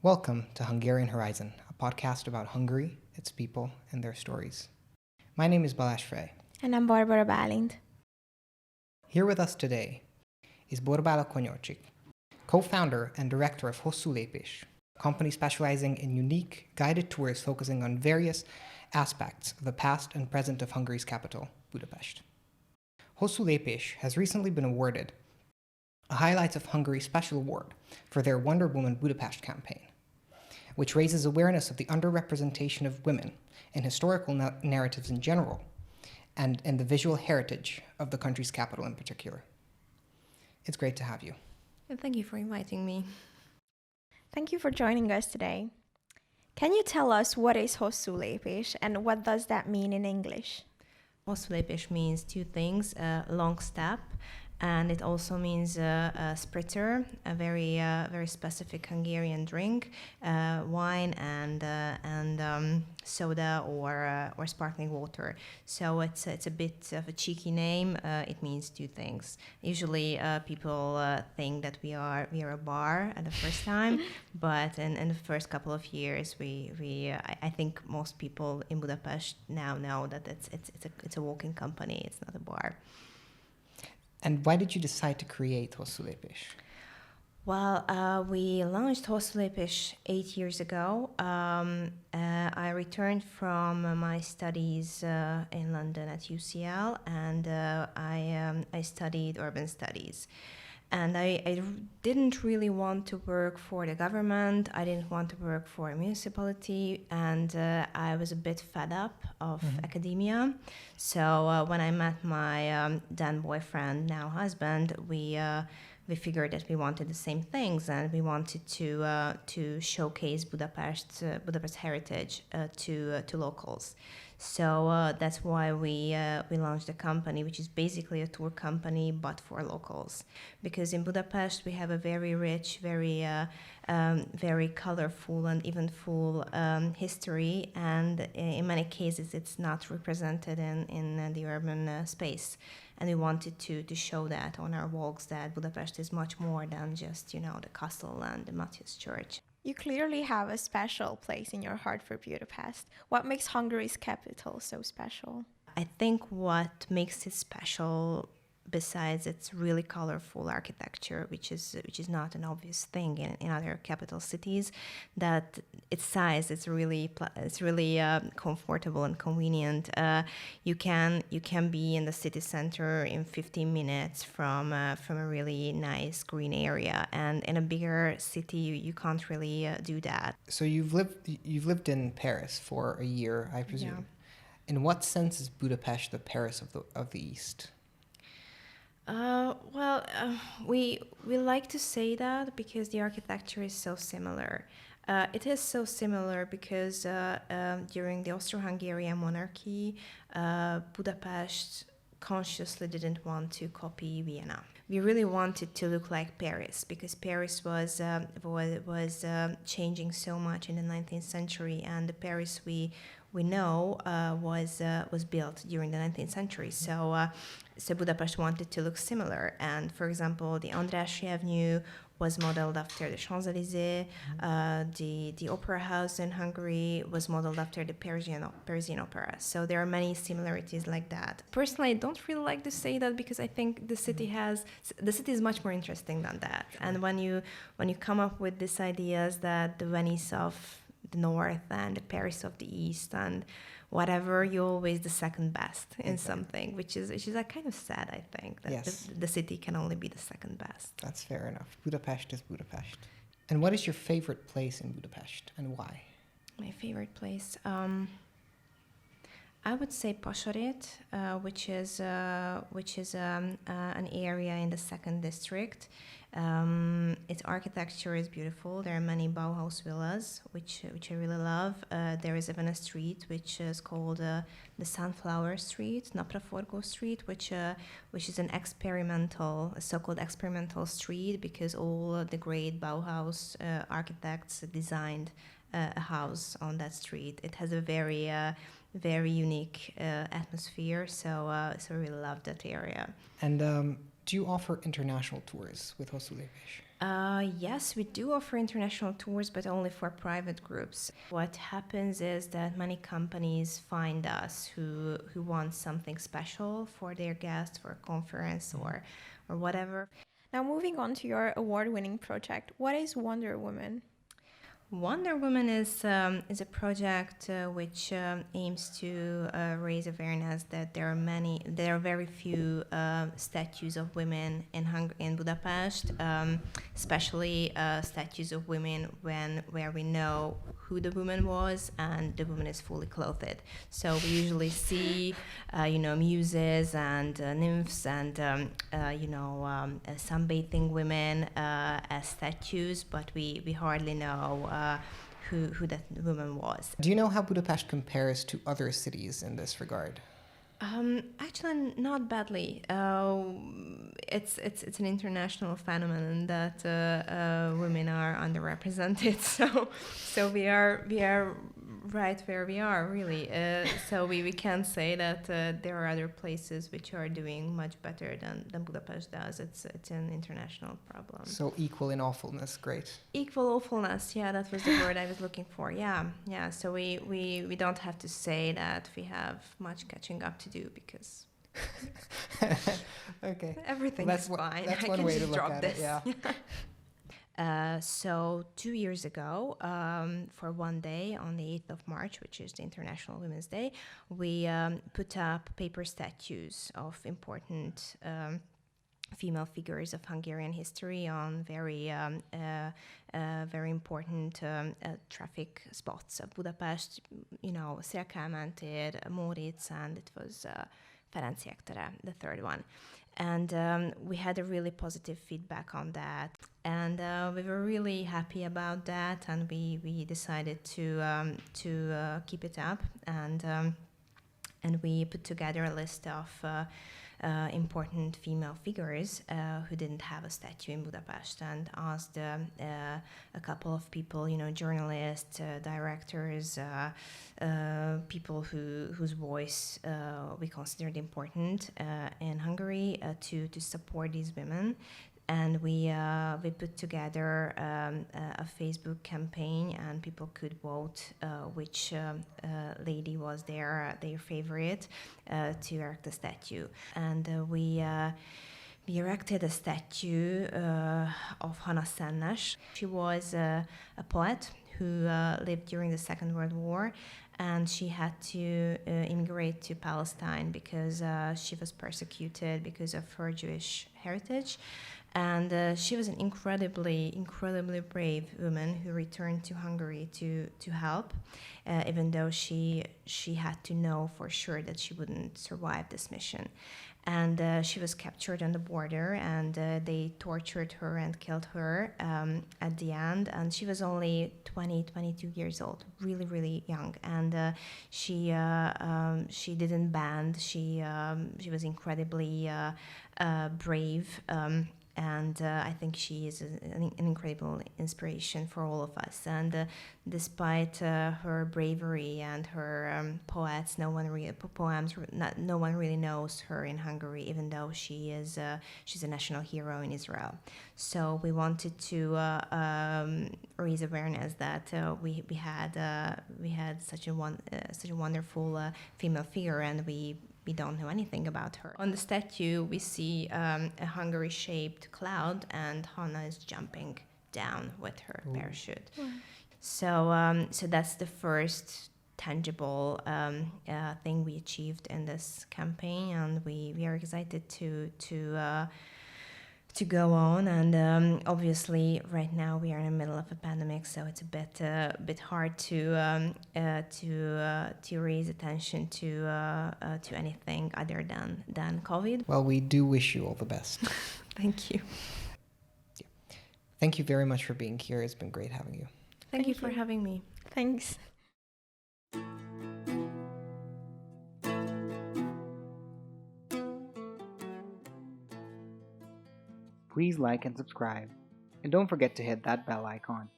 Welcome to Hungarian Horizon, a podcast about Hungary, its people, and their stories. My name is Balázs Frei. And I'm Borbála Bálint. Here with us today is Borbála Koniorczyk, co-founder and director of Hosszúlépés, a company specializing in unique guided tours focusing on various aspects of the past and present of Hungary's capital, Budapest. Hosszúlépés has recently been awarded a Highlights of Hungary Special Award for their Wonder Woman Budapest campaign, which raises awareness of the underrepresentation of women in historical narratives in general and in the visual heritage of the country's capital in particular. It's great to have you. And thank you for inviting me. Thank you for joining us today. Can you tell us what is Hosszúlépés and what does that mean in English? Hosszúlépés means two things, long step, and it also means a spritzer, a very specific Hungarian drink, wine and soda or sparkling water. So it's a bit of a cheeky name. It means two things. Usually people think that we are a bar at the first time, but in the first couple of years, I think most people in Budapest now know that it's a walking company. It's not a bar. And why did you decide to create Hosszúlépés? Well, we launched Hosszúlépés 8 years ago. I returned from my studies in London at UCL, and I studied urban studies. And I didn't really want to work for the government. I didn't want to work for a municipality, and I was a bit fed up of academia. So when I met my then boyfriend, now husband, we figured that we wanted the same things, and we wanted to showcase Budapest heritage to locals. So that's why we launched a company, which is basically a tour company, but for locals. Because in Budapest we have a very rich, very colorful and eventful history, and in many cases it's not represented in the urban space. And we wanted to show that on our walks, that Budapest is much more than just, the castle and the Matthias Church. You clearly have a special place in your heart for Budapest. What makes Hungary's capital so special? I think what makes it special, besides its really colorful architecture, which is not an obvious thing in other capital cities, that its size is really comfortable and convenient. You can be in the city center in 15 minutes from a really nice green area, and in a bigger city you can't really do that. So you've lived in Paris for a year, I presume. Yeah. In what sense is Budapest the Paris of the East? We like to say that because the architecture is so similar. It is so similar because during the Austro-Hungarian monarchy, Budapest consciously didn't want to copy Vienna. We really wanted to look like Paris because Paris was changing so much in the 19th century, and the Paris we know was built during the 19th century. So Budapest wanted to look similar. And for example, the András Avenue was modeled after the Champs-Élysées. The Opera House in Hungary was modeled after the Parisian Opera. So there are many similarities like that. Personally, I don't really like to say that because I think the city is much more interesting than that. Sure. And when you come up with these ideas that the Venice of the north and the Paris of the east and whatever, you're always the second best in something, which is like kind of sad, I think, that yes. the city can only be the second best. That's fair enough. Budapest is Budapest. And what is your favorite place in Budapest and why? My favorite place? I would say Pasarit, which is an area in the 2nd district. Its architecture is beautiful. There are many Bauhaus villas, which I really love. There is even a street which is called the Sunflower Street, Napraforgó Street, which is an so-called experimental street because all the great Bauhaus architects designed a house on that street. It has a very unique atmosphere, so I really love that area. And do you offer international tours with Hosszúlépés? Yes, we do offer international tours, but only for private groups. What happens is that many companies find us who want something special for their guests, for a conference or whatever. Now, moving on to your award-winning project, what is Wonder Woman? Wonder Woman is a project which aims to raise awareness that there are very few statues of women in Budapest, especially statues of women where we know who the woman was and the woman is fully clothed. So we usually see, muses and nymphs and sunbathing women as statues, but we hardly know who that woman was. Do you know how Budapest compares to other cities in this regard? Actually, not badly. It's an international phenomenon that women are underrepresented. So we are right where we are, really. So we can say that there are other places which are doing much better than Budapest does. It's an international problem. So equal in awfulness, great. Equal awfulness, yeah, that was the word I was looking for. Yeah. So we don't have to say that we have much catching up to do because okay, everything is fine. That's I one can way just to look drop at this. it. Yeah. So 2 years ago, for one day on the 8th of March, which is the International Women's Day, we put up paper statues of important female figures of Hungarian history on very important traffic spots of Budapest, Szélkámántér, Móricz, and it was Ferenciek tere, the third one. And we had a really positive feedback on that. And we were really happy about that, and we decided to keep it up. And we put together a list of important female figures who didn't have a statue in Budapest, and asked a couple of people, journalists, directors, people whose voice we considered important in Hungary to support these women. And we put together a Facebook campaign, and people could vote which lady was their favorite to erect a statue. And we erected a statue of Szenes. She was a poet who lived during the Second World War, and she had to immigrate to Palestine because she was persecuted because of her Jewish heritage. And she was an incredibly brave woman who returned to Hungary to help, even though she had to know for sure that she wouldn't survive this mission. And she was captured on the border, and they tortured her and killed her at the end. And she was only 22 years old, really, really young. And she didn't bend. She was incredibly brave. And I think she is an incredible inspiration for all of us. And despite her bravery and her poems, no one really knows her in Hungary, even though she's a national hero in Israel. So we wanted to raise awareness that we had such a wonderful female figure, and we don't know anything about her. On the statue, we see a Hungary-shaped cloud, and Hanna is jumping down with her parachute. So that's the first tangible thing we achieved in this campaign, and we are excited to go on. And obviously, right now we are in the middle of a pandemic, so it's a bit hard to raise attention to anything other than COVID. Well, we do wish you all the best. Thank you. Yeah. Thank you very much for being here. It's been great having you. Thank you for having me. Thanks. Please like and subscribe, and don't forget to hit that bell icon.